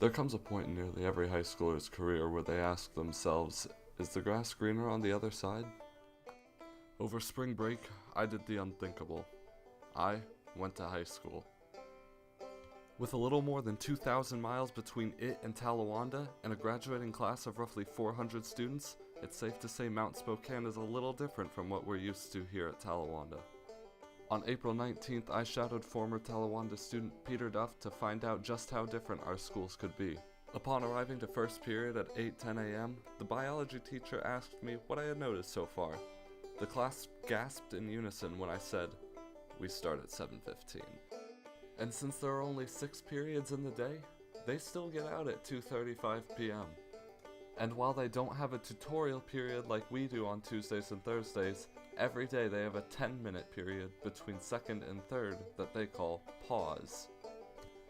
There comes a point in nearly every high schooler's career where they ask themselves, is the grass greener on the other side? Over spring break, I did the unthinkable. I went to high school. With a little more than 2,000 miles between it and Talawanda and a graduating class of roughly 400 students, it's safe to say Mount Spokane is a little different from what we're used to here at Talawanda. On April 19th, I shadowed former Talawanda student Peter Duff to find out just how different our schools could be. Upon arriving to first period at 8:10 a.m., the biology teacher asked me what I had noticed so far. The class gasped in unison when I said, "We start at 7:15. And since there are only 6 periods in the day, they still get out at 2:35 p.m. And while they don't have a tutorial period like we do on Tuesdays and Thursdays, every day they have a 10-minute period between second and third that they call pause.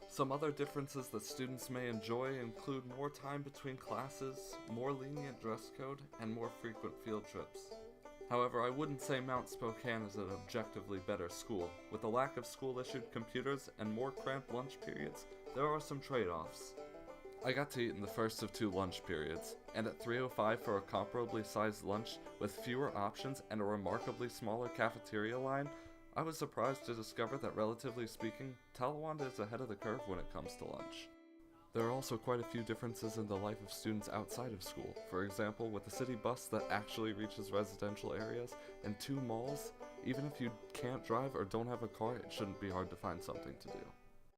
Some other differences that students may enjoy include more time between classes, more lenient dress code, and more frequent field trips. However, I wouldn't say Mount Spokane is an objectively better school. With a lack of school-issued computers and more cramped lunch periods, there are some trade-offs. I got to eat in the first of 2 lunch periods, and at 3:05 for a comparably sized lunch with fewer options and a remarkably smaller cafeteria line, I was surprised to discover that, relatively speaking, Talawanda is ahead of the curve when it comes to lunch. There are also quite a few differences in the life of students outside of school. For example, with a city bus that actually reaches residential areas and 2 malls, even if you can't drive or don't have a car, it shouldn't be hard to find something to do.